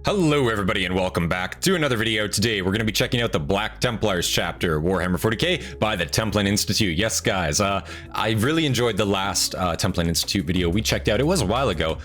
Hello everybody and welcome back to another video. Today we're going to be checking out the Black Templars chapter, Warhammer 40k by the Templin Institute. Yes guys, I really enjoyed the last Templin Institute video we checked out. It was a while ago.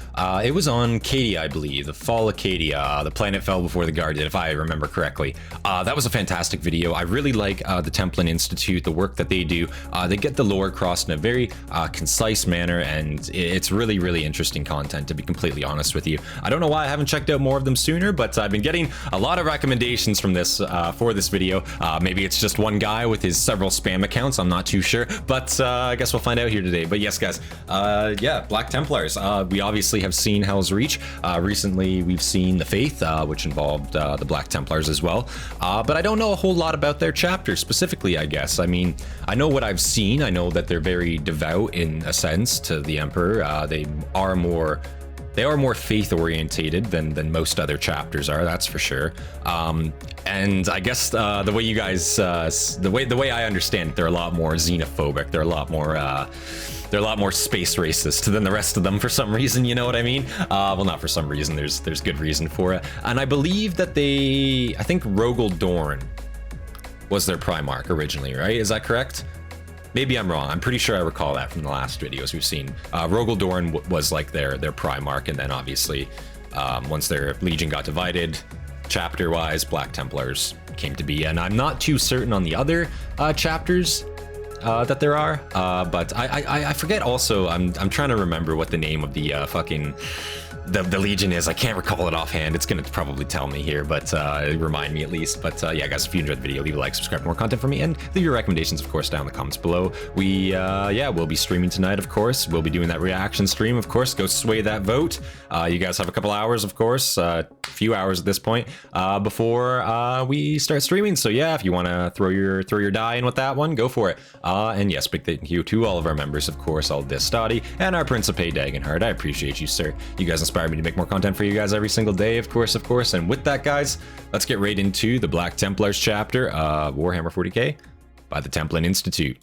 It was on Cadia, I believe, the fall of Cadia. The planet fell before the guard did, if I remember correctly. That was a fantastic video. I really like the Templin Institute, the work that they do. They get the lore across in a very concise manner, and it's really interesting content, to be completely honest with you. I don't know why I haven't checked out more of them sooner, but I've been getting a lot of recommendations from this for this video. Maybe it's just one guy with his several spam accounts, I'm not too sure, but I guess we'll find out here today. But yes guys, yeah, Black Templars. We obviously have seen Hell's Reach. Recently we've seen the Faith, which involved the Black Templars as well, but I don't know a whole lot about their chapter specifically, I guess. I mean, I know what I've seen. I know that they're very devout in a sense to the Emperor. They are more faith orientated than most other chapters are, that's for sure. And I guess the way you guys, the way I understand it, they're a lot more xenophobic. They're a lot more space racist than the rest of them for some reason. You know what I mean? Well, not for some reason. There's good reason for it. And I believe that I think Rogel Dorn was their Primarch originally, right? Is that correct? Maybe I'm wrong. I'm pretty sure I recall that from the last videos we've seen. Rogel Dorn was like their Primarch, and then obviously once their Legion got divided, chapter-wise, Black Templars came to be. And I'm not too certain on the other chapters that there are, but I forget also. I'm trying to remember what the name of the fucking the Legion is. I can't recall it offhand. It's gonna probably tell me here, but remind me at least. But yeah guys, if you enjoyed the video, leave a like, subscribe for more content from me, and leave your recommendations of course down in the comments below. Yeah, we'll be streaming tonight, of course. We'll be doing that reaction stream, of course. Go sway that vote. You guys have a couple hours, of course, a few hours at this point before we start streaming. So yeah, if you want to throw your die in with that one, go for it. And yes, big thank you to all of our members, of course, all Hastati and our Principe Dagenhart. I appreciate you, sir. You guys inspire me to make more content for you guys every single day, of course. And with that guys, let's get right into the Black Templars chapter of Warhammer 40k by the Templin Institute.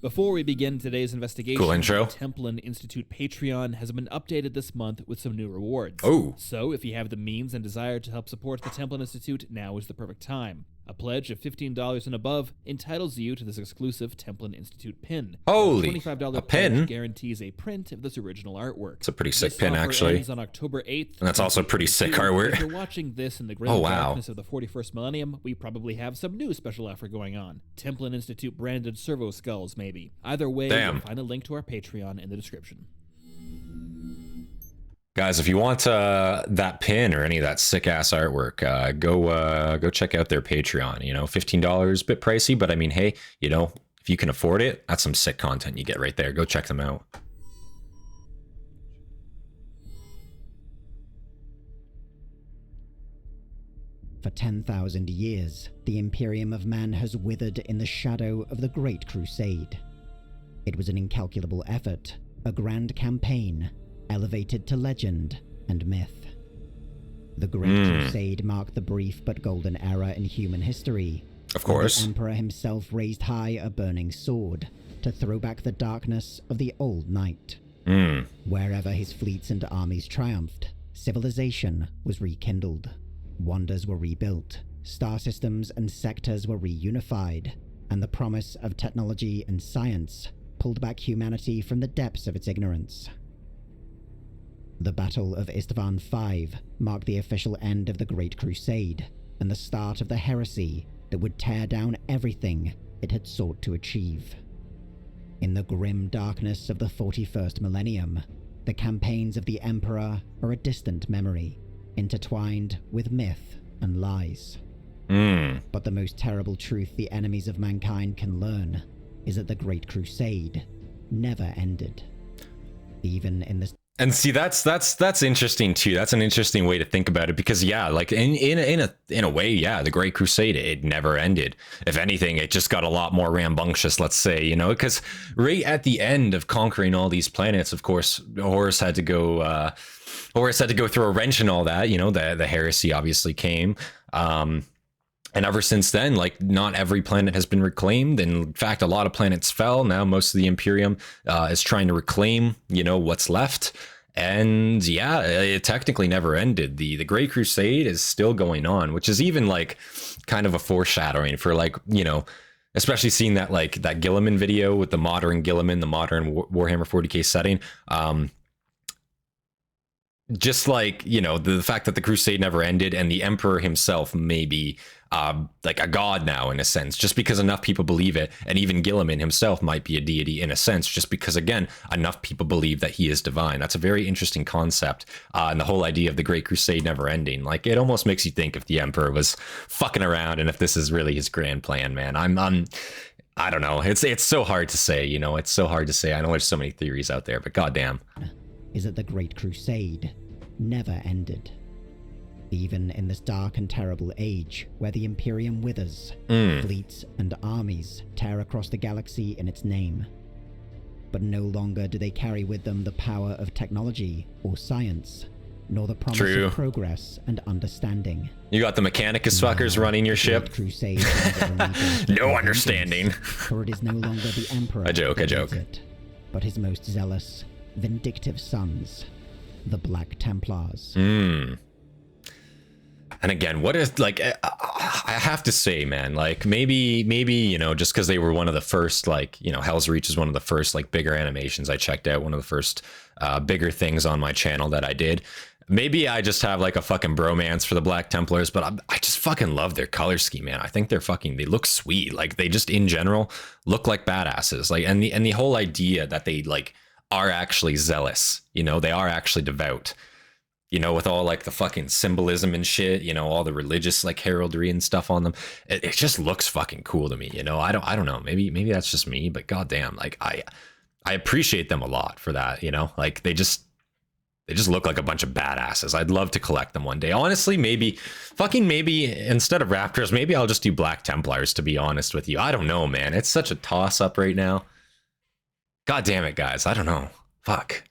Before we begin today's investigation, cool intro. The Templin Institute Patreon has been updated this month with some new rewards. Oh. So if you have the means and desire to help support the Templin Institute, now is the perfect time. A pledge of $15 and above entitles you to this exclusive Templin Institute pin. Holy, $25 a pin guarantees a print of this original artwork. It's a pretty sick pin, actually. Ends on October 8th. And that's also pretty sick artwork. If you're watching this in the great darkness of the 41st millennium, we probably have some new special offer going on. Templin Institute branded servo skulls, maybe. Either way, you'll find a link to our Patreon in the description. Guys, if you want that pin or any of that sick-ass artwork, go check out their Patreon. You know, $15, a bit pricey, but I mean, hey, you know, if you can afford it, that's some sick content you get right there. Go check them out. For 10,000 years, the Imperium of Man has withered in the shadow of the Great Crusade. It was an incalculable effort, a grand campaign, elevated to legend and myth. The Great Crusade marked the brief but golden era in human history. Of course. The Emperor himself raised high a burning sword to throw back the darkness of the old night. Wherever his fleets and armies triumphed, civilization was rekindled. Wonders were rebuilt, star systems and sectors were reunified, and the promise of technology and science pulled back humanity from the depths of its ignorance. The Battle of Istvan V marked the official end of the Great Crusade and the start of the heresy that would tear down everything it had sought to achieve. In the grim darkness of the 41st millennium, the campaigns of the Emperor are a distant memory, intertwined with myth and lies. But the most terrible truth the enemies of mankind can learn is that the Great Crusade never ended. Even in the And see, that's interesting too. That's an interesting way to think about it, because yeah, like in a way, yeah, the Great Crusade, it never ended. If anything, it just got a lot more rambunctious, let's say, you know, because right at the end of conquering all these planets, of course, Horus had to go throw a wrench and all that. You know, the heresy obviously came. And ever since then, like, not every planet has been reclaimed. In fact, a lot of planets fell. Now most of the Imperium is trying to reclaim, you know, what's left. And yeah, it technically never ended. The Great Crusade is still going on, which is even like kind of a foreshadowing for, like, you know, especially seeing that, like, that Guilliman video with the modern Guilliman, the modern Warhammer 40k setting. Just like, you know, the fact that the crusade never ended, and the emperor himself may be like a god now, in a sense, just because enough people believe it. And even Guilliman himself might be a deity in a sense, just because, again, enough people believe that he is divine. That's a very interesting concept. And the whole idea of the Great Crusade never ending, like, it almost makes you think if the emperor was fucking around and if this is really his grand plan, man. I don't know. It's so hard to say, you know, it's so hard to say. I know there's so many theories out there, but goddamn. Is that the Great Crusade never ended. Even in this dark and terrible age where the Imperium withers, fleets and armies tear across the galaxy in its name. But no longer do they carry with them the power of technology or science, nor the promise of progress and understanding. You got the Mechanicus fuckers running your ship. Crusade no understanding. For it is no longer the Emperor. A joke. It, but his most zealous, vindictive sons, the Black Templars. And again, what is, like, I have to say, man, like, maybe, you know, just because they were one of the first, like, you know, Hell's Reach is one of the first, like, bigger animations I checked out, one of the first bigger things on my channel that I did. Maybe I just have, like, a fucking bromance for the Black Templars, but I just fucking love their color scheme, man. I think they look sweet. Like, they just, in general, look like badasses. Like, and the whole idea that they, like, are actually zealous, you know, they are actually devout, you know, with all, like, the fucking symbolism and shit, you know, all the religious, like, heraldry and stuff on them. It just looks fucking cool to me, you know. I don't know, maybe that's just me, but goddamn, like, I appreciate them a lot for that, you know. Like, they just look like a bunch of badasses. I'd love to collect them one day. Honestly, maybe instead of Raptors, maybe I'll just do Black Templars, to be honest with you. I don't know, man. It's such a toss up right now. God damn it, guys. I don't know. Fuck.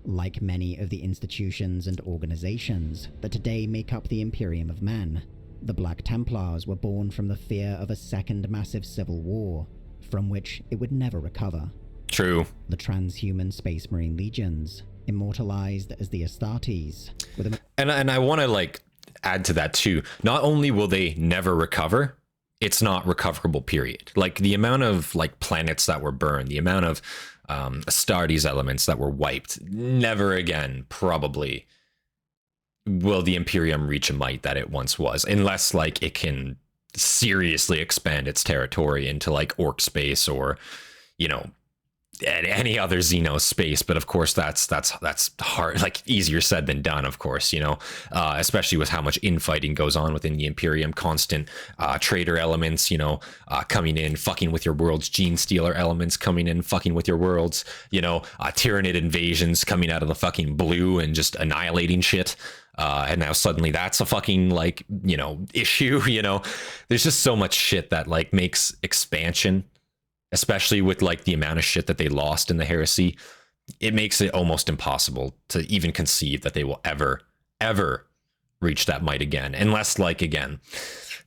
Like many of the institutions and organizations that today make up the Imperium of Man, the Black Templars were born from the fear of a second massive civil war, from which it would never recover. True. The transhuman Space Marine legions, immortalized as the Hastatis, and I want to, like, add to that too. Not only will they never recover, it's not recoverable, period. Like, the amount of, like, planets that were burned, the amount of Astartes elements that were wiped, never again probably will the Imperium reach a might that it once was, unless, like, it can seriously expand its territory into, like, Orc space or, you know, any other Xeno space. But of course that's hard, like, easier said than done, of course, you know, especially with how much infighting goes on within the Imperium, constant traitor elements, you know, coming in, fucking with your worlds, gene stealer elements coming in, fucking with your worlds, you know, Tyranid invasions coming out of the fucking blue and just annihilating shit. And now suddenly that's a fucking, like, you know, issue, you know. There's just so much shit that, like, makes expansion, especially with, like, the amount of shit that they lost in the heresy, it makes it almost impossible to even conceive that they will ever reach that might again, unless, like, again,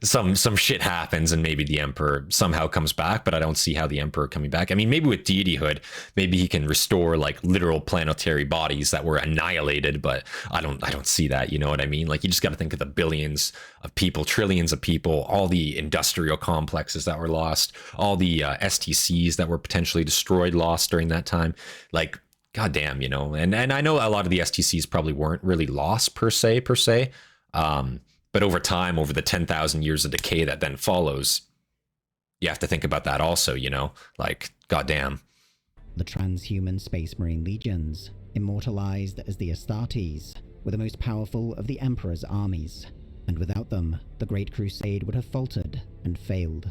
some shit happens and maybe the Emperor somehow comes back. But I don't see how the Emperor coming back. I mean, maybe with deityhood, maybe he can restore, like, literal planetary bodies that were annihilated, but I don't see that, you know what I mean? Like, you just got to think of the billions of people, trillions of people, all the industrial complexes that were lost, all the STCs that were potentially destroyed, lost during that time. Like, goddamn, you know. And I know a lot of the STCs probably weren't really lost per se, but over time, over the 10,000 years of decay that then follows, you have to think about that also, you know? Like, goddamn. The transhuman Space Marine legions, immortalized as the Astartes, were the most powerful of the Emperor's armies, and without them, the Great Crusade would have faltered and failed.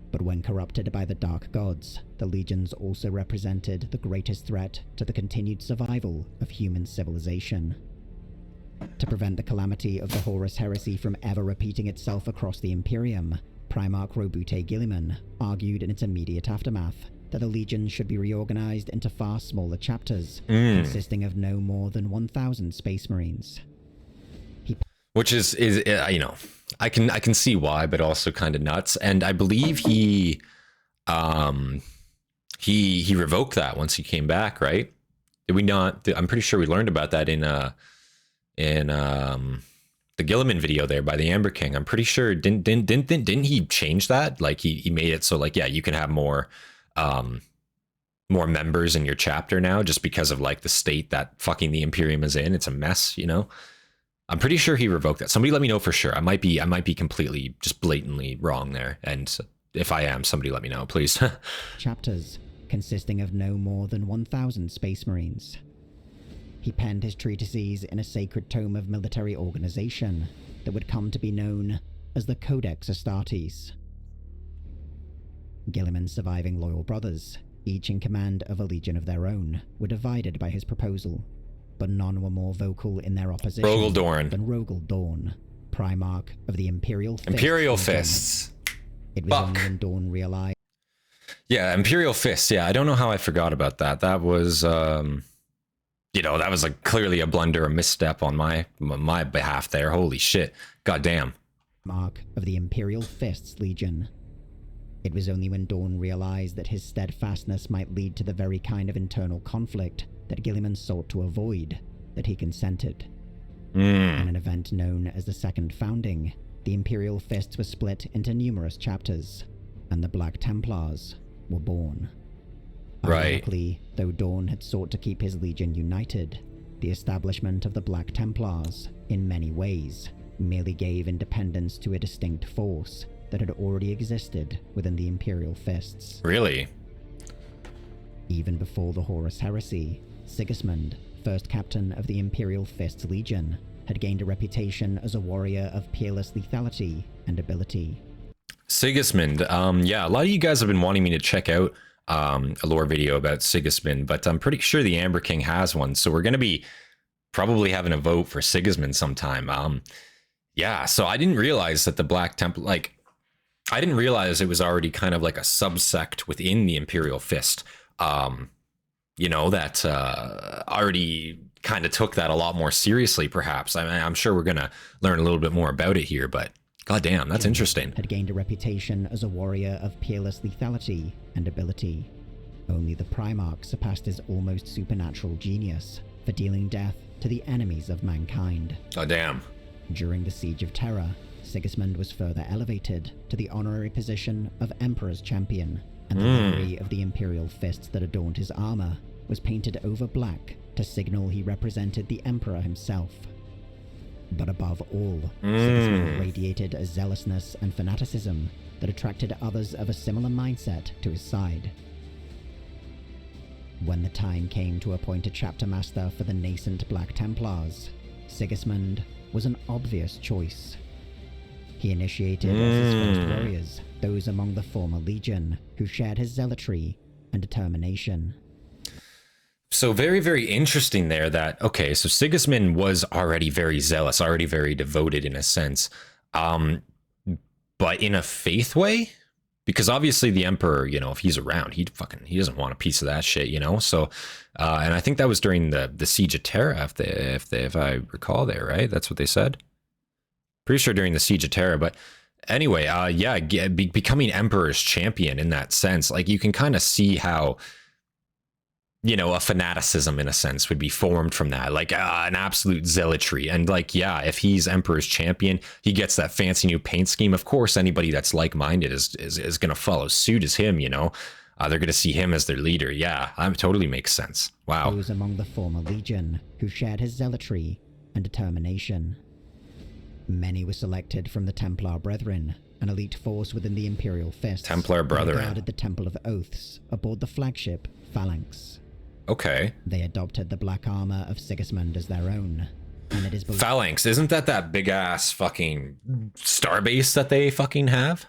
But when corrupted by the Dark Gods, the legions also represented the greatest threat to the continued survival of human civilization. To prevent the calamity of the Horus heresy from ever repeating itself across the Imperium, Primarch Roboute Guilliman argued in its immediate aftermath that the legion should be reorganized into far smaller chapters, consisting of no more than 1,000 Space Marines. which is you know, I can see why, but also kind of nuts. And I believe he revoked that once he came back, right? Did we not? I'm pretty sure we learned about that in the Gilliman video there by the Amber King. I'm pretty sure didn't he change that? Like he made it so like, yeah, you can have more members in your chapter now just because of like the state that fucking the Imperium is in. It's a mess, you know. I'm pretty sure he revoked that. Somebody let me know for sure. I might be completely just blatantly wrong there, and if I am, somebody let me know, please. Chapters consisting of no more than 1,000 Space Marines. He penned his treatises in a sacred tome of military organization that would come to be known as the Codex Astartes. Gilliman's surviving loyal brothers, each in command of a legion of their own, were divided by his proposal, but none were more vocal in their opposition than Rogel Dorn, Primarch of the Imperial Fists. Imperial Fists. It was only when Dorn realized... Yeah, Imperial Fists. Yeah, I don't know how I forgot about that. That was, you know, that was like clearly a blunder, a misstep on my behalf there. Holy shit. Goddamn. Mark of the Imperial Fists Legion. It was only when Dorn realized that his steadfastness might lead to the very kind of internal conflict that Gilliman sought to avoid that he consented. In an event known as the Second Founding, the Imperial Fists were split into numerous chapters, and the Black Templars were born. Ironically, though Dorn had sought to keep his legion united, the establishment of the Black Templars, in many ways, merely gave independence to a distinct force that had already existed within the Imperial Fists. Really? Even before the Horus Heresy, Sigismund, first captain of the Imperial Fists Legion, had gained a reputation as a warrior of peerless lethality and ability. Sigismund, yeah, a lot of you guys have been wanting me to check out a lore video about Sigismund, but I'm pretty sure the Amber King has one, so we're going to be probably having a vote for Sigismund sometime. Yeah, so I didn't realize that the Black Temple, like, I didn't realize it was already kind of like a subsect within the Imperial Fist, you know, that already kind of took that a lot more seriously, perhaps. I mean, I'm sure we're going to learn a little bit more about it here, but goddamn, that's interesting. Had gained a reputation as a warrior of peerless lethality and ability. Only the Primarch surpassed his almost supernatural genius for dealing death to the enemies of mankind. Oh, damn. During the Siege of Terror, Sigismund was further elevated to the honorary position of Emperor's Champion, and the livery of the Imperial Fists that adorned his armor was painted over black to signal he represented the Emperor himself. But above all, Sigismund radiated a zealousness and fanaticism that attracted others of a similar mindset to his side. When the time came to appoint a chapter master for the nascent Black Templars, Sigismund was an obvious choice. He initiated as his first warriors those among the former Legion who shared his zealotry and determination. So very, very interesting there that, okay, so Sigismund was already very zealous, already very devoted in a sense, but in a faith way, because obviously the Emperor, you know, if he's around, he doesn't want a piece of that shit, you know. So, and I think that was during the Siege of Terra, if I recall there, right? That's what they said. Pretty sure during the Siege of Terra, but anyway, yeah, becoming Emperor's champion in that sense, like you can kind of see how, you know, a fanaticism in a sense would be formed from that, like an absolute zealotry. And like, yeah, if he's Emperor's champion, he gets that fancy new paint scheme. Of course, anybody that's like-minded is going to follow suit as him, you know. They're going to see him as their leader. Yeah, that totally makes sense. Wow. Those among the former Legion who shared his zealotry and determination. Many were selected from the Templar Brethren, an elite force within the Imperial Fists. Templar Brethren. They guarded the Temple of Oaths aboard the flagship Phalanx. Okay. They adopted the black armor of Sigismund as their own, and it is believed... Phalanx, isn't that big ass fucking starbase that they fucking have?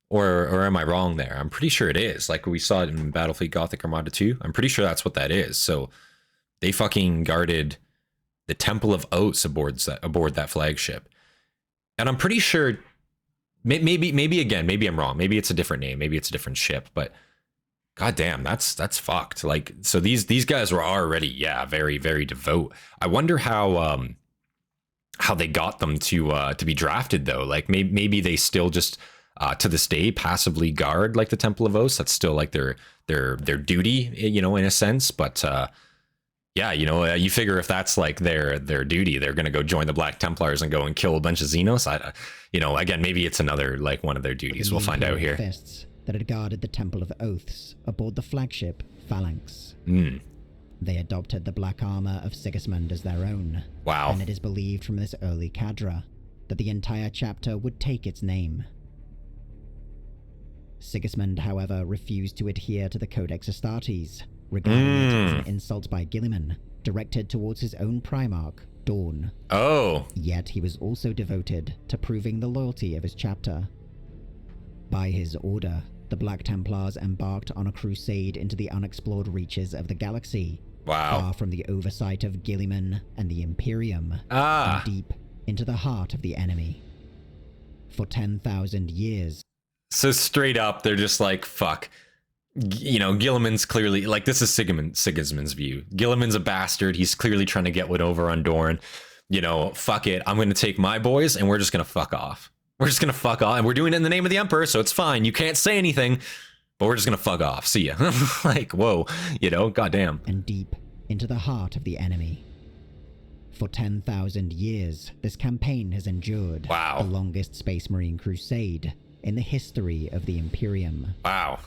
Or am I wrong there? I'm pretty sure it is. Like we saw it in Battlefleet Gothic Armada 2. I'm pretty sure that's what that is. So they fucking guarded the Temple of Oaths aboard that flagship. And I'm pretty sure, maybe again, maybe I'm wrong. Maybe it's a different name. Maybe it's a different ship. But goddamn, that's fucked. Like, so these guys were already, yeah, very, very devout. I wonder how how they got them to be drafted though. Like maybe they still just to this day passively guard like the Temple of Oaths. That's still like their duty, you know, in a sense. But yeah, you know, you figure if that's like their duty, they're gonna go join the Black Templars and go and kill a bunch of Xenos. You know, again, maybe it's another like one of their duties. We'll find out here. Fists that had guarded the Temple of Oaths aboard the flagship Phalanx. They adopted the black armor of Sigismund as their own. Wow. And it is believed from this early cadre that the entire chapter would take its name. Sigismund, however, refused to adhere to the Codex Astartes, regarding it as an insult by Guilliman, directed towards his own Primarch, Dawn. Oh. Yet he was also devoted to proving the loyalty of his chapter. By his order, the Black Templars embarked on a crusade into the unexplored reaches of the galaxy, far from the oversight of Guilliman and the Imperium, and deep into the heart of the enemy. For 10,000 years. So straight up, they're just like, fuck. You know, Guilliman's clearly, like, this is Sigismund's view. Guilliman's a bastard. He's clearly trying to get one over on Dorne. You know, fuck it. I'm going to take my boys and we're just going to fuck off. We're just going to fuck off. And we're doing it in the name of the Emperor, so it's fine. You can't say anything, but we're just going to fuck off. See ya. Like, whoa, you know, goddamn. And deep into the heart of the enemy. For 10,000 years, this campaign has endured. Wow. The longest Space Marine crusade in the history of the Imperium. Wow.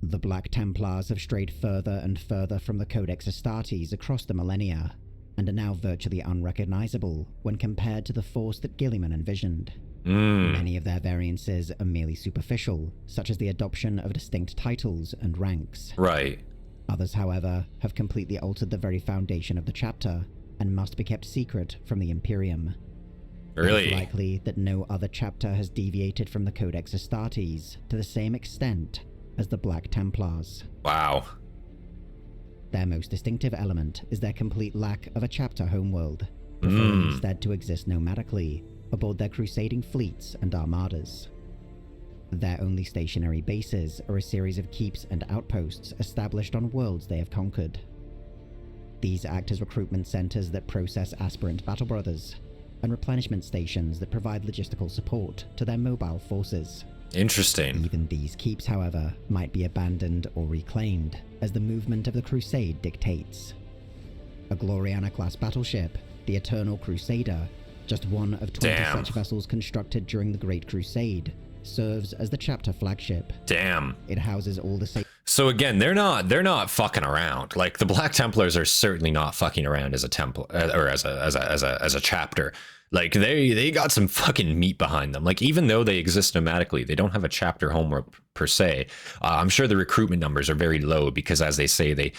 The Black Templars have strayed further and further from the Codex Astartes across the millennia, and are now virtually unrecognizable when compared to the force that Guilliman envisioned. Many of their variances are merely superficial, such as the adoption of distinct titles and ranks. Right. Others, however, have completely altered the very foundation of the chapter, and must be kept secret from the Imperium. Really? It's likely that no other chapter has deviated from the Codex Astartes to the same extent as the Black Templars. Wow. Their most distinctive element is their complete lack of a chapter homeworld, preferring instead to exist nomadically aboard their crusading fleets and armadas. Their only stationary bases are a series of keeps and outposts established on worlds they have conquered. These act as recruitment centers that process aspirant battle brothers, and replenishment stations that provide logistical support to their mobile forces. Interesting. Even these keeps, however, might be abandoned or reclaimed, as the movement of the Crusade dictates. A Gloriana-class battleship, the Eternal Crusader, just one of 20 such vessels constructed during the Great Crusade, serves as the chapter flagship. Damn. It houses all the So again, they're not fucking around. Like, the Black Templars are certainly not fucking around as a temple or as a chapter. Like, they got some fucking meat behind them. Like, even though they exist nomadically, they don't have a chapter homeworld per se. I'm sure the recruitment numbers are very low because, as they say, they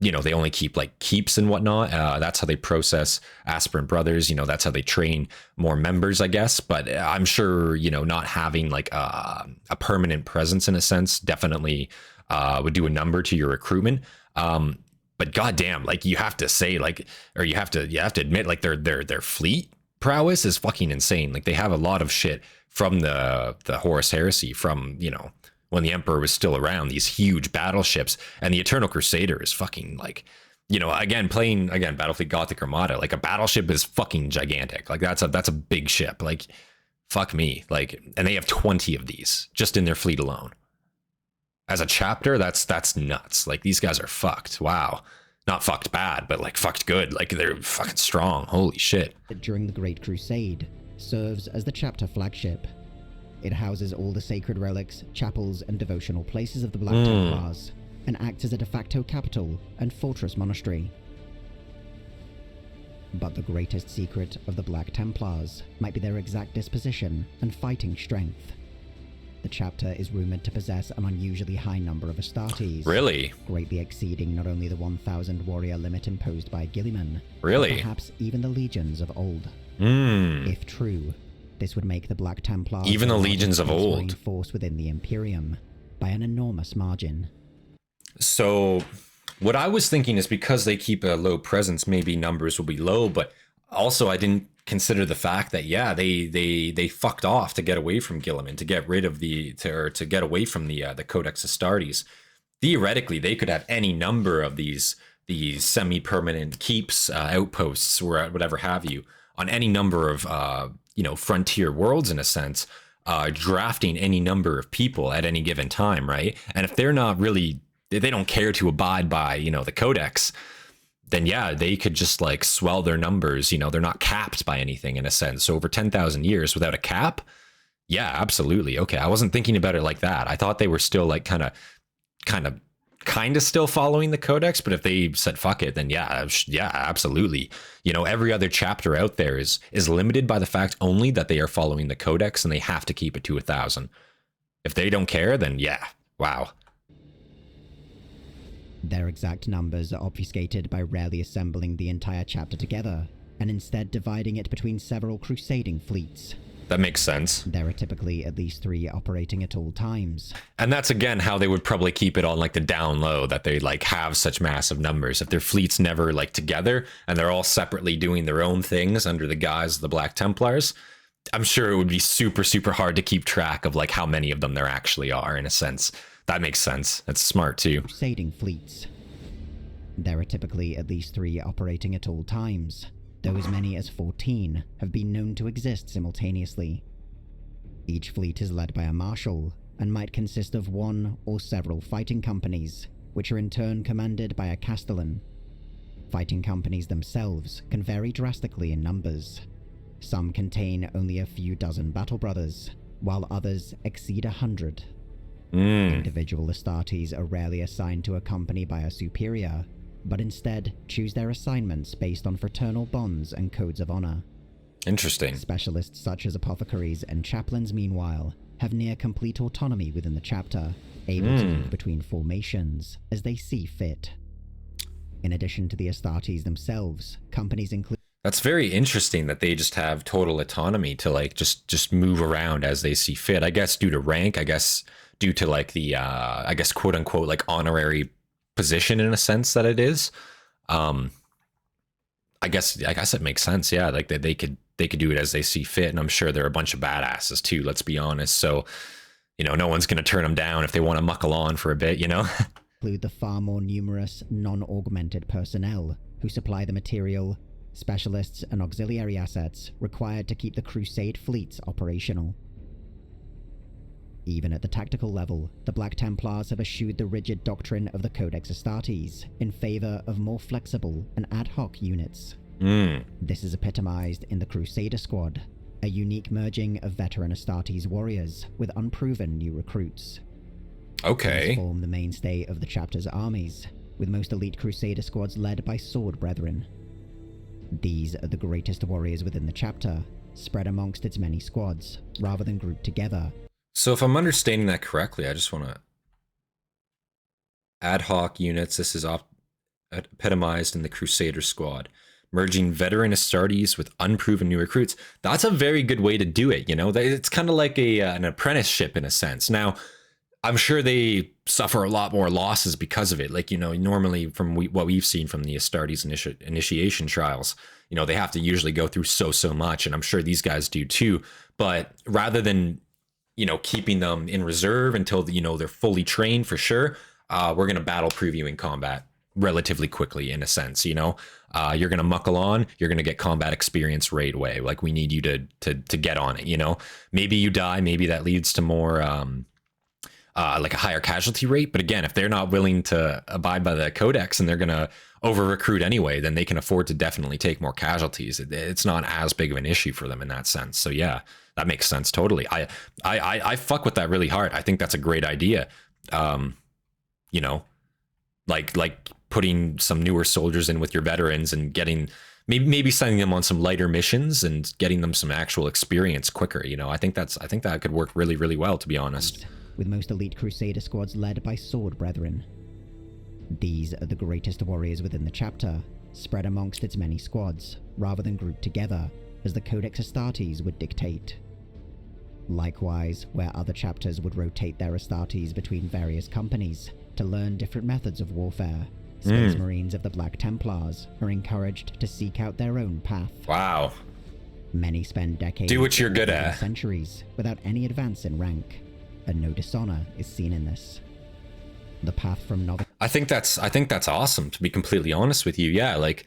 you know, they only keep like keeps and whatnot. That's how they process aspirant brothers. You know, that's how they train more members, I guess. But I'm sure, you know, not having like a permanent presence in a sense definitely would do a number to your recruitment. But goddamn, like, you have to say, like, or you have to admit, like, their fleet prowess is fucking insane. Like, they have a lot of shit from the Horus Heresy, from, you know, when the Emperor was still around, these huge battleships, and the Eternal Crusader is fucking, like, you know, playing Battlefleet Gothic Armada, like, a battleship is fucking gigantic. Like, that's a big ship. Like, fuck me. Like, and they have 20 of these just in their fleet alone. As a chapter, that's nuts. Like, these guys are fucked. Wow. Not fucked bad, but like fucked good. Like, they're fucking strong. Holy shit. During the Great Crusade, serves as the chapter flagship. It houses all the sacred relics, chapels, and devotional places of the Black Templars, and acts as a de facto capital and fortress monastery. But the greatest secret of the Black Templars might be their exact disposition and fighting strength. The chapter is rumored to possess an unusually high number of Astartes. Really? Greatly exceeding not only the 1,000 warrior limit imposed by Guilliman, really, but perhaps even the legions of old. If true, this would make the Black Templars even the legions of old force within the Imperium by an enormous margin. So what I was thinking is, because they keep a low presence, maybe numbers will be low, but also I didn't consider the fact that, yeah, they fucked off to get away from Guilliman, to get rid of to get away from the Codex Astartes. Theoretically, they could have any number of these these semi-permanent keeps, outposts, or whatever have you, on any number of frontier worlds in a sense, drafting any number of people at any given time, right? And if they're not really, if they don't care to abide by the codex, then yeah, they could just like swell their numbers. They're not capped by anything in a sense. So over 10,000 years without a cap, yeah, absolutely. Okay, I wasn't thinking about it like that. I thought they were still like kind of still following the codex, but if they said fuck it, then yeah, absolutely. Every other chapter out there is limited by the fact only that they are following the codex and they have to keep it to 1,000. If they don't care, then yeah, wow. Their exact numbers are obfuscated by rarely assembling the entire chapter together, and instead dividing it between several crusading fleets. That makes sense. There are typically at least 3 operating at all times. And that's again how they would probably keep it on like the down low, that they like have such massive numbers. If their fleet's never like together and they're all separately doing their own things under the guise of the Black Templars, I'm sure it would be super, super hard to keep track of like how many of them there actually are in a sense. That makes sense. That's smart too. Crusading fleets. There are typically at least 3 operating at all times, though as many as 14 have been known to exist simultaneously. Each fleet is led by a marshal, and might consist of 1 or several fighting companies, which are in turn commanded by a castellan. Fighting companies themselves can vary drastically in numbers. Some contain only a few dozen battle brothers, while others exceed 100. Individual Hastatis are rarely assigned to a company by a superior, but instead choose their assignments based on fraternal bonds and codes of honor. Interesting. Specialists such as apothecaries and chaplains, meanwhile, have near complete autonomy within the chapter, able to move between formations as they see fit. In addition to the Hastatis themselves, companies include... That's very interesting that they just have total autonomy to like just move around as they see fit. I guess due to rank, I guess due to like the quote unquote like honorary position in a sense that it is. I guess it makes sense. Yeah, like they could do it as they see fit, and I'm sure they're a bunch of badasses too. Let's be honest. So, no one's gonna turn them down if they want to muckle on for a bit. Include the far more numerous non-augmented personnel who supply the material, specialists, and auxiliary assets required to keep the Crusade fleets operational. Even at the tactical level, the Black Templars have eschewed the rigid doctrine of the Codex Hastatis in favor of more flexible and ad hoc units. This is epitomized in the Crusader Squad, a unique merging of veteran Hastatis warriors with unproven new recruits. Okay. These form the mainstay of the chapter's armies, with most elite Crusader squads led by sword brethren. These are the greatest warriors within the chapter, spread amongst its many squads, rather than grouped together. So if I'm understanding that correctly, I just want to... Ad hoc units, this is epitomized in the Crusader Squad. Merging veteran Astartes with unproven new recruits. That's a very good way to do it, It's kind of like an apprenticeship in a sense. Now, I'm sure they suffer a lot more losses because of it. Like, normally from what we've seen from the Astartes initiation trials, they have to usually go through so much, and I'm sure these guys do too. But rather than keeping them in reserve until they're fully trained for sure, we're gonna battle preview in combat relatively quickly in a sense. You're gonna muckle on, you're gonna get combat experience right away. Like, we need you to get on it. Maybe you die, maybe that leads to more like a higher casualty rate, but again, if they're not willing to abide by the codex and they're gonna over recruit anyway, then they can afford to definitely take more casualties. It's not as big of an issue for them in that sense. So yeah, that makes sense totally. I fuck with that really hard. I think that's a great idea. Like putting some newer soldiers in with your veterans and getting maybe sending them on some lighter missions and getting them some actual experience quicker. I think that could work really, really well, to be honest. With most elite Crusader squads led by sword brethren. These are the greatest warriors within the chapter, spread amongst its many squads, rather than grouped together, as the Codex Astartes would dictate. Likewise, where other chapters would rotate their Astartes between various companies to learn different methods of warfare, Space Marines of the Black Templars are encouraged to seek out their own path. Wow. Many spend decades, do what you're good at, centuries, without any advance in rank, and no dishonor is seen in this. The path from novice... I think that's awesome, to be completely honest with you. Yeah, like,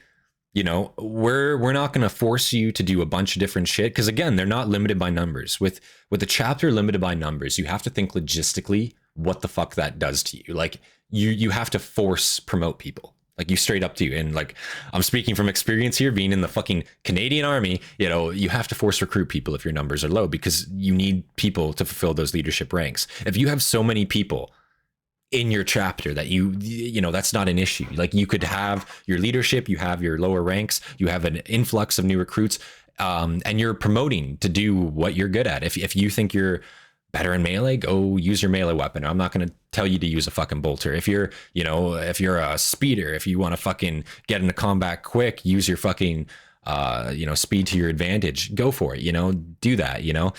you know, we're not going to force you to do a bunch of different shit, because again, they're not limited by numbers. With a chapter limited by numbers, you have to think logistically what the fuck that does to you. Like, you have to force promote people. Like, you straight up do. And like, I'm speaking from experience here, being in the fucking Canadian Army, you know, you have to force recruit people if your numbers are low, because you need people to fulfill those leadership ranks. If you have so many people in your chapter that you know, that's not an issue. Like, you could have your leadership, you have your lower ranks, you have an influx of new recruits, and you're promoting to do what you're good at. If you think you're better in melee, go use your melee weapon. I'm not going to tell you to use a fucking bolter. If you're, you know, if you're a speeder, if you want to fucking get into combat quick, use your fucking, you know, speed to your advantage, go for it, you know, do that, you know.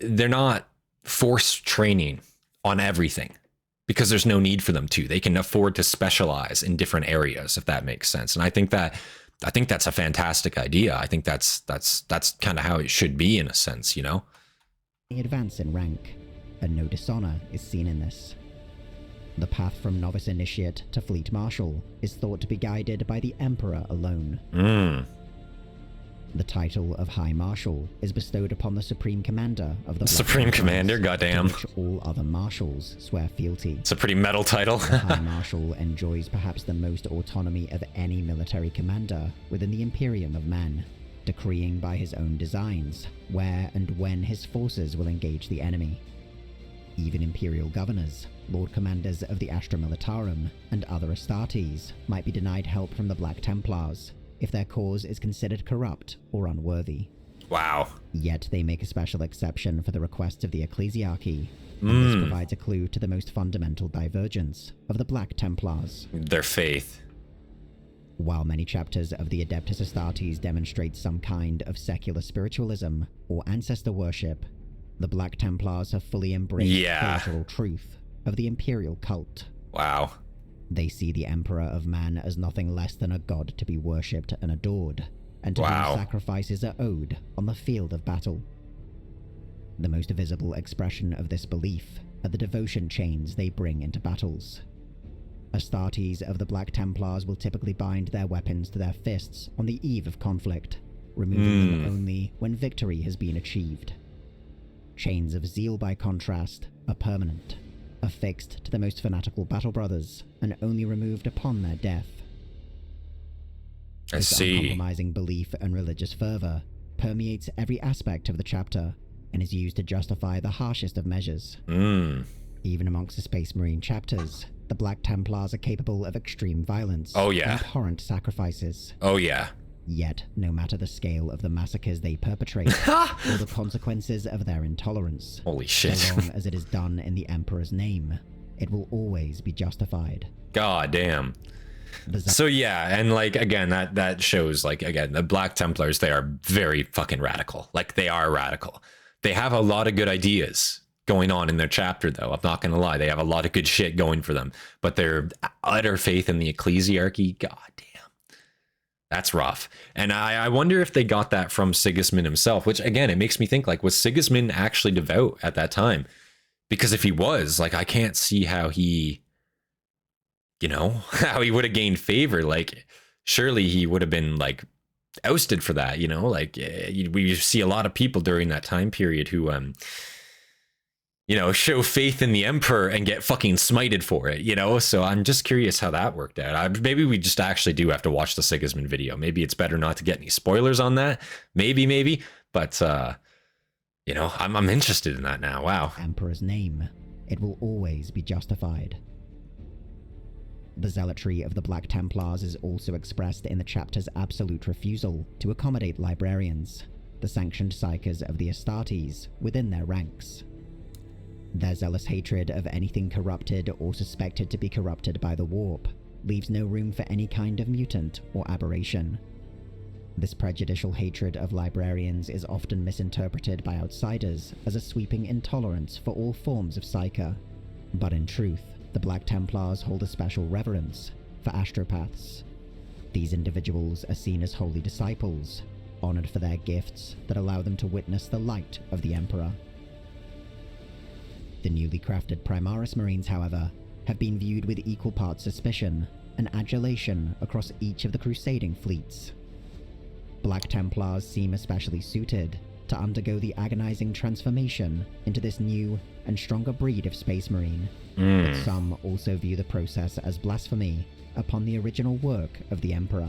They're not force training on everything, because there's no need for them to. They can afford to specialize in different areas, if that makes sense. And I think that's a fantastic idea. I think that's kind of how it should be, in a sense, you know. Advance in rank, and no dishonor is seen in this. The path from novice initiate to fleet marshal is thought to be guided by the emperor alone. The title of High Marshal is bestowed upon the Supreme Commander of the Supreme Commander, goddamn. To which all other marshals swear fealty. It's a pretty metal title. The High Marshal enjoys perhaps the most autonomy of any military commander within the Imperium of men, decreeing by his own designs where and when his forces will engage the enemy. Even Imperial governors, Lord Commanders of the Astra Militarum, and other Hastatis might be denied help from the Black Templars if their cause is considered corrupt or unworthy. Wow. Yet they make a special exception for the requests of the Ecclesiarchy, and this provides a clue to the most fundamental divergence of the Black Templars. Their faith. While many chapters of the Adeptus Astartes demonstrate some kind of secular spiritualism or ancestor worship, the Black Templars have fully embraced the literal truth of the imperial cult. Wow. They see the Emperor of Man as nothing less than a god to be worshipped and adored, and to whom sacrifices are owed on the field of battle. The most visible expression of this belief are the devotion chains they bring into battles. Astartes of the Black Templars will typically bind their weapons to their fists on the eve of conflict, removing them only when victory has been achieved. Chains of zeal, by contrast, are permanent, affixed to the most fanatical battle brothers, and only removed upon their death. This uncompromising belief and religious fervor permeates every aspect of the chapter, and is used to justify the harshest of measures. Even amongst the Space Marine chapters, the Black Templars are capable of extreme violence and abhorrent sacrifices. Yet, no matter the scale of the massacres they perpetrate, or the consequences of their intolerance, holy shit, so long as it is done in the Emperor's name, it will always be justified. God damn. So yeah, and like, again, that shows, like, again, the Black Templars, they are very fucking radical. Like, they are radical. They have a lot of good ideas going on in their chapter, though. I'm not gonna lie, they have a lot of good shit going for them, but their utter faith in the Ecclesiarchy, god damn, that's rough. And I wonder if they got that from Sigismund himself, which, again, it makes me think, like, was Sigismund actually devout at that time? Because if he was, like, I can't see how he, you know, how he would have gained favor. Like, surely he would have been, like, ousted for that, you know? Like, we see a lot of people during that time period who, you know, show faith in the Emperor and get fucking smited for it, you know? So I'm just curious how that worked out. Maybe we just actually do have to watch the Sigismund video. Maybe it's better not to get any spoilers on that. Maybe. But, you know, I'm interested in that now. Wow. Emperor's name. It will always be justified. The zealotry of the Black Templars is also expressed in the chapter's absolute refusal to accommodate librarians, the sanctioned psychers of the Astartes, within their ranks. Their zealous hatred of anything corrupted or suspected to be corrupted by the warp leaves no room for any kind of mutant or aberration. This prejudicial hatred of librarians is often misinterpreted by outsiders as a sweeping intolerance for all forms of psyker, but in truth, the Black Templars hold a special reverence for astropaths. These individuals are seen as holy disciples, honored for their gifts that allow them to witness the light of the Emperor. The newly crafted Primaris Marines, however, have been viewed with equal parts suspicion and adulation across each of the crusading fleets. Black Templars seem especially suited to undergo the agonizing transformation into this new and stronger breed of Space Marine, but some also view the process as blasphemy upon the original work of the Emperor.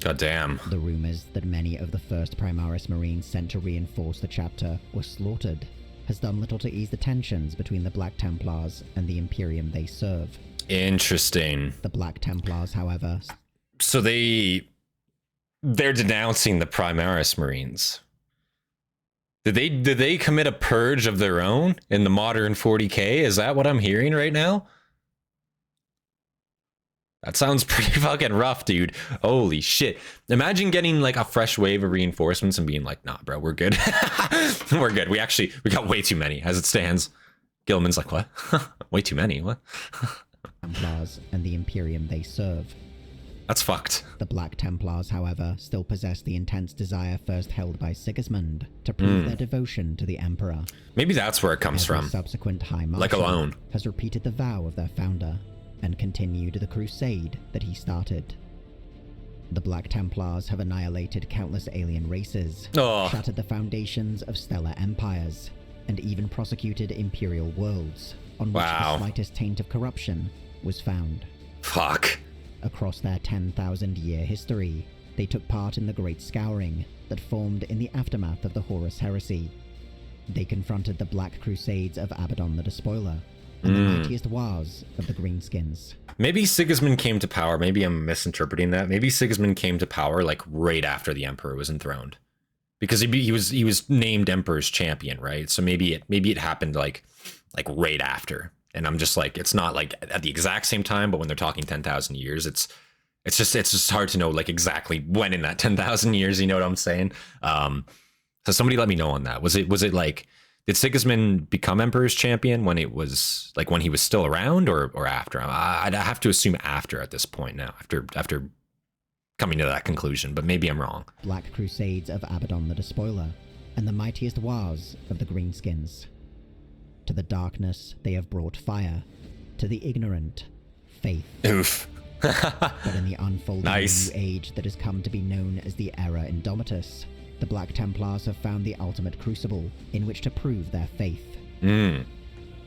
God damn. The rumors that many of the first Primaris Marines sent to reinforce the chapter were slaughtered has done little to ease the tensions between the Black Templars and the Imperium they serve. Interesting. The Black Templars, however... So they're denouncing the Primaris Marines. Did they commit a purge of their own in the modern 40k? Is that what I'm hearing right now? That sounds pretty fucking rough, dude. Holy shit. Imagine getting like a fresh wave of reinforcements and being like, nah, bro, we're good. We're good. We got way too many as it stands. Gilman's like, what? Way too many? What? Templars and the Imperium they serve. That's fucked. The Black Templars, however, still possess the intense desire first held by Sigismund to prove their devotion to the Emperor. Maybe that's where it comes from. Subsequent High Marshal like alone has repeated the vow of their founder and continued the crusade that he started. The Black Templars have annihilated countless alien races, shattered the foundations of stellar empires, and even prosecuted imperial worlds on which the slightest taint of corruption was found. Fuck. Across their 10,000-year history, they took part in the Great Scouring that formed in the aftermath of the Horus Heresy. They confronted the Black Crusades of Abaddon the Despoiler, and the mightiest wars of the Greenskins. Maybe Sigismund came to power. Maybe I'm misinterpreting that. Maybe Sigismund came to power like right after the Emperor was enthroned, because he was named Emperor's champion, right? So maybe it happened like right after. And I'm just like, it's not like at the exact same time, but when they're talking 10,000 years, it's just hard to know like exactly when in that 10,000 years. You know what I'm saying? So somebody let me know on that. Was it like, did Sigismund become Emperor's champion when it was like when he was still around, or after? I'd have to assume after at this point now, after coming to that conclusion, but maybe I'm wrong. Black Crusades of Abaddon the Despoiler and the mightiest wars of the Greenskins. To the darkness they have brought fire, to the ignorant, faith. Oof. But in the unfolding new age that has come to be known as the Era Indomitus, the Black Templars have found the ultimate crucible in which to prove their faith.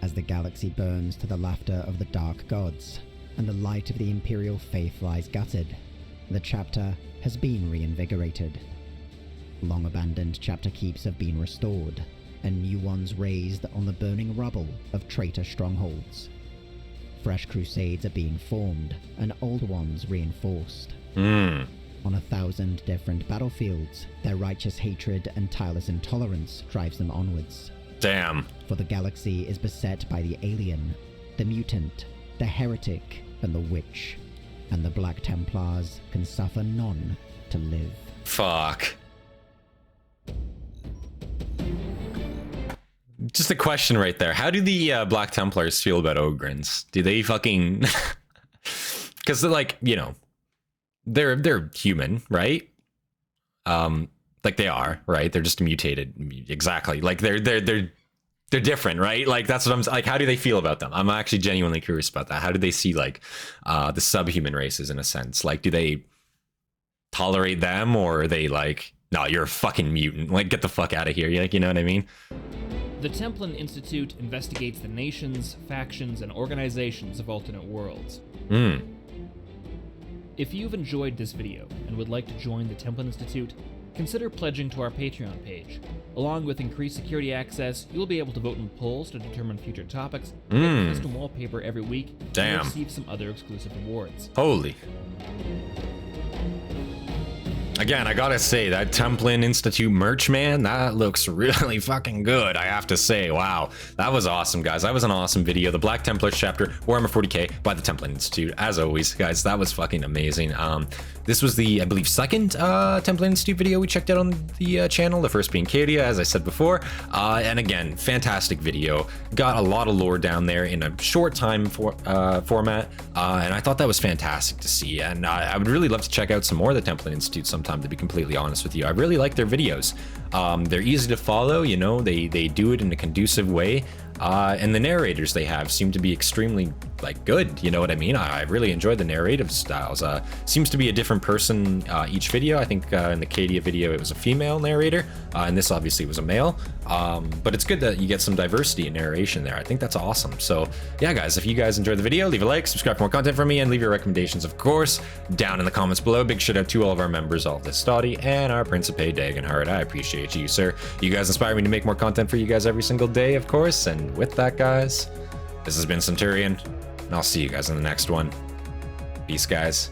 As the galaxy burns to the laughter of the dark gods, and the light of the Imperial faith lies gutted, the chapter has been reinvigorated. Long abandoned chapter keeps have been restored, and new ones raised on the burning rubble of traitor strongholds. Fresh crusades are being formed, and old ones reinforced. On 1,000 different battlefields, their righteous hatred and tireless intolerance drives them onwards. Damn. For the galaxy is beset by the alien, the mutant, the heretic, and the witch, and the Black Templars can suffer none to live. Fuck. Just a question right there. How do the Black Templars feel about Ogryns? Do they fucking... Because they're like, you know, they're human, right? Like they are, right? They're just mutated. Exactly. Like they're different, right? Like that's what I'm like. How do they feel about them? I'm actually genuinely curious about that. How do they see like the subhuman races in a sense? Like, do they tolerate them, or are they like, no, you're a fucking mutant. Like, get the fuck out of here. You know what I mean? The Templin Institute investigates the nations, factions, and organizations of alternate worlds. If you've enjoyed this video and would like to join the Templin Institute, consider pledging to our Patreon page. Along with increased security access, you'll be able to vote in polls to determine future topics, get custom wallpaper every week, and receive some other exclusive rewards. Holy. Again, I gotta say, that Templin Institute merch, man, that looks really fucking good, I have to say. Wow, that was awesome, guys. That was an awesome video. The Black Templars chapter, Warhammer 40k by the Templin Institute. As always, guys, that was fucking amazing. This was the, I believe, second Templin Institute video we checked out on the channel, the first being Cadia, as I said before. And again, fantastic video. Got a lot of lore down there in a short time format, and I thought that was fantastic to see. And I would really love to check out some more of the Templin Institute sometime, to be completely honest with you. I really like their videos. They're easy to follow, you know, they do it in a conducive way. And the narrators they have seem to be extremely, like, good, you know what I mean? I really enjoy the narrative styles. Seems to be a different person each video. I think in the Cadia video it was a female narrator, and this obviously was a male. But it's good that you get some diversity in narration there. I think that's awesome. So yeah, guys, if you guys enjoyed the video, leave a like, subscribe for more content from me, and leave your recommendations, of course, down in the comments below. Big shout out to all of our members, all of Hastati, and our Principe Dagenhart. I appreciate you, sir. You guys inspire me to make more content for you guys every single day, of course. And with that, guys, this has been Centurion, and I'll see you guys in the next one. Peace, guys.